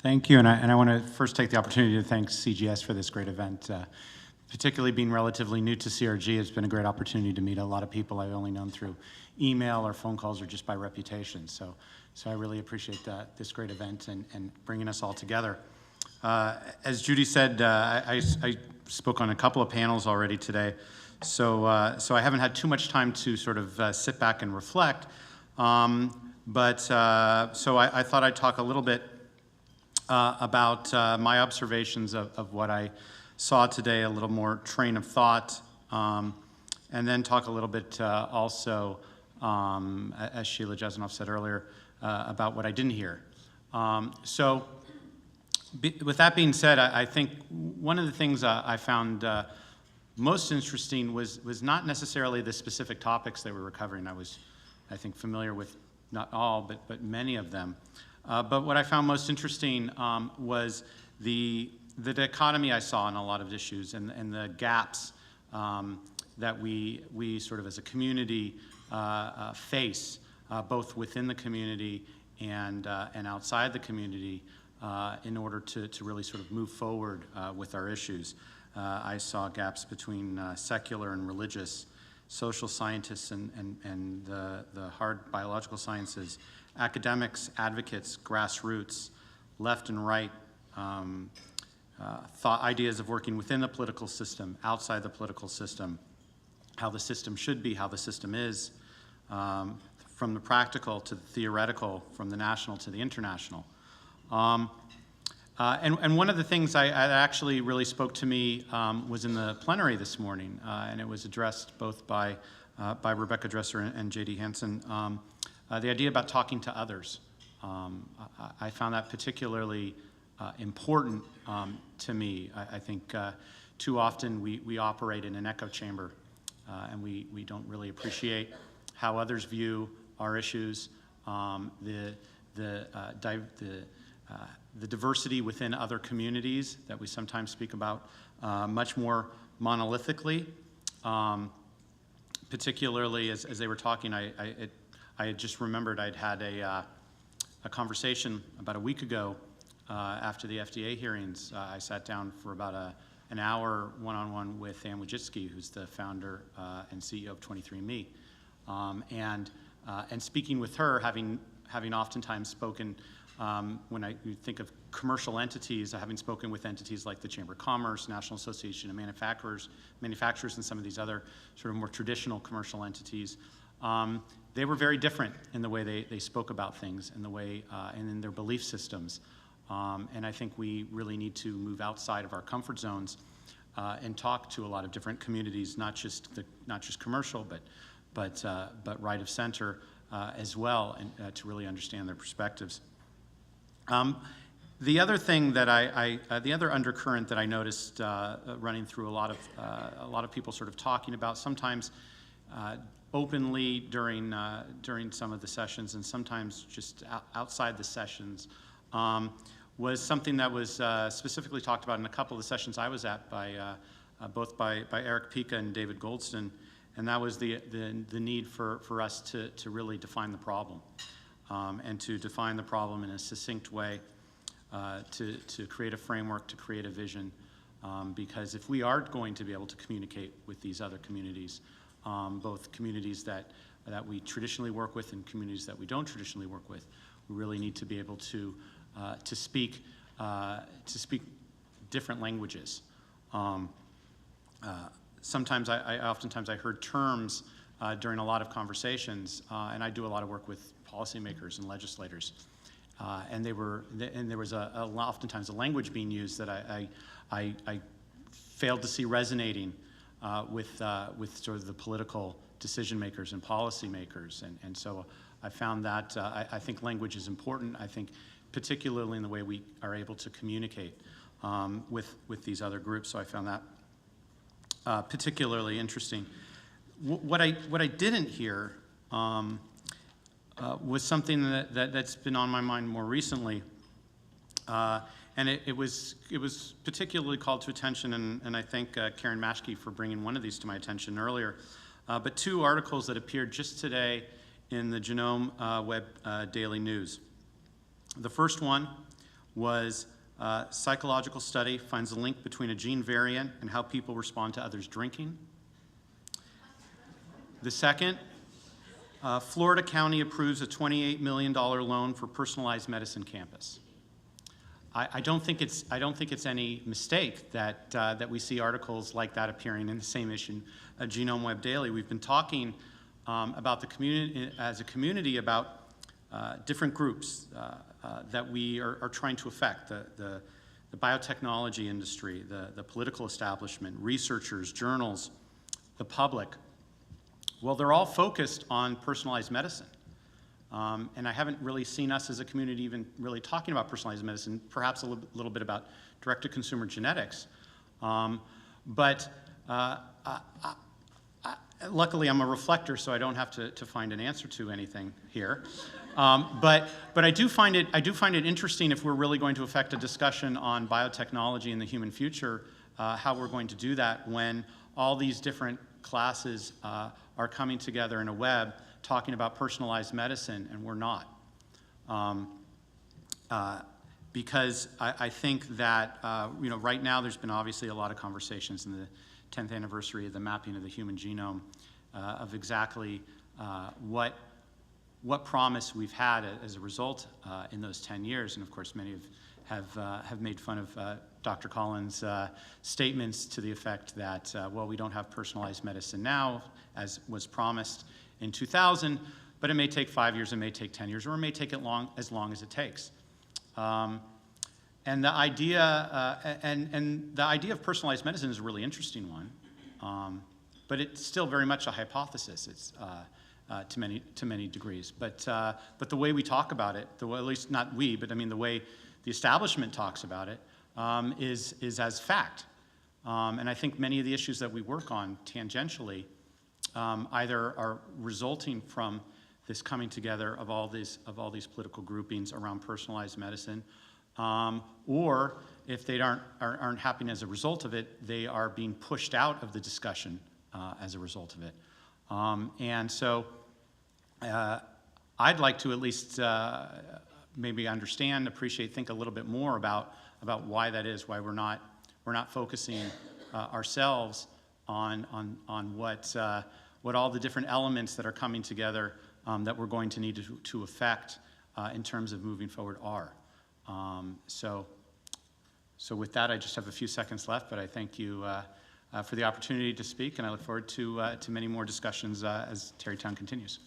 Thank you, and I want to first take the opportunity to thank CGS for this great event. Particularly being relatively new to CRG, it's been a great opportunity to meet a lot of people I've only known through email or phone calls or just by reputation. So I really appreciate this great event and bringing us all together. As Judy said, I spoke on a couple of panels already today, so I haven't had too much time to sort of sit back and reflect. So I thought I'd talk a little bit about my observations of what I saw today, a little more train of thought, and then talk a little bit also, as Sheila Jesinoff said earlier, about what I didn't hear. With that being said, I think one of the things I found most interesting was not necessarily the specific topics that we were covering. I think, familiar with not all, but many of them. But what I found most interesting was the dichotomy I saw in a lot of issues and the gaps that we sort of as a community face, both within the community and outside the community, in order to really sort of move forward with our issues. I saw gaps between secular and religious, social scientists and the hard biological sciences, academics, advocates, grassroots, left and right, ideas of working within the political system, outside the political system, how the system should be, how the system is, from the practical to the theoretical, from the national to the international. And one of the things that actually really spoke to me was in the plenary this morning, and it was addressed both by Rebecca Dresser and J.D. Hansen, the idea about talking to others. I found that particularly important to me. I think too often we operate in an echo chamber, and we don't really appreciate how others view our issues, the diversity within other communities that we sometimes speak about much more monolithically. Particularly as they were talking, I had just remembered I'd had a conversation about a week ago after the FDA hearings. I sat down for about an hour one-on-one with Ann Wojcicki, who's the founder and CEO of 23andMe. And speaking with her, having oftentimes spoken, when you think of commercial entities, having spoken with entities like the Chamber of Commerce, National Association of Manufacturers, and some of these other sort of more traditional commercial entities, they were very different in the way they spoke about things, in the way and in their belief systems. And I think we really need to move outside of our comfort zones and talk to a lot of different communities, not just commercial, but right of center as well, and to really understand their perspectives. The other thing that the other undercurrent that I noticed running through a lot of people sort of talking about, sometimes openly during some of the sessions, and sometimes just outside the sessions, was something that was specifically talked about in a couple of the sessions I was at both by Eric Pica and David Goldston, and that was the need for us to really define the problem, and to define the problem in a succinct way, to create a framework, to create a vision, because if we are going to be able to communicate with these other communities, both communities that we traditionally work with and communities that we don't traditionally work with, we really need to be able to speak different languages. Oftentimes I heard terms during a lot of conversations, and I do a lot of work with policymakers and legislators, and there was oftentimes a language being used that I failed to see resonating with sort of the political decision makers and policy makers, and so I found that I think language is important. I think particularly in the way we are able to communicate with these other groups. So I found that particularly interesting. What I didn't hear was something that's been on my mind more recently, and it was particularly called to attention, and I thank Karen Maschke for bringing one of these to my attention earlier. But two articles that appeared just today in the Genome Web Daily News. The first one was psychological study finds a link between a gene variant and how people respond to others drinking. The second, Florida County approves a $28 million loan for personalized medicine campus. I don't think it's any mistake that we see articles like that appearing in the same issue, Genome Web Daily. We've been talking about the community as a community about different groups that we are trying to affect: the biotechnology industry, the political establishment, researchers, journals, the public. Well, they're all focused on personalized medicine. And I haven't really seen us as a community even really talking about personalized medicine, perhaps a little bit about direct-to-consumer genetics. Luckily, I'm a reflector, so I don't have to find an answer to anything here. But I do find it interesting, if we're really going to affect a discussion on biotechnology in the human future, how we're going to do that when all these different classes are coming together in a web talking about personalized medicine, and we're not. Because I think that right now there's been obviously a lot of conversations in the 10th anniversary of the mapping of the human genome of exactly what promise we've had as a result in those 10 years. And of course, many have made fun of Dr. Collins' statements to the effect that, well, we don't have personalized medicine now, as was promised in 2000, but it may take 5 years, it may take 10 years, or it may take as long as it takes. And the idea of personalized medicine is a really interesting one, but it's still very much a hypothesis. It's to many degrees. But the way we talk about it, at least not we, but I mean the way the establishment talks about it, is as fact. And I think many of the issues that we work on tangentially either are resulting from this coming together of all these political groupings around personalized medicine, or if they aren't happening as a result of it, they are being pushed out of the discussion as a result of it. And so I'd like to at least maybe understand, appreciate, think a little bit more about why that is, why we're not focusing ourselves on what all the different elements that are coming together that we're going to need to affect in terms of moving forward are. So with that, I just have a few seconds left, but I thank you for the opportunity to speak, and I look forward to many more discussions as Tarrytown continues.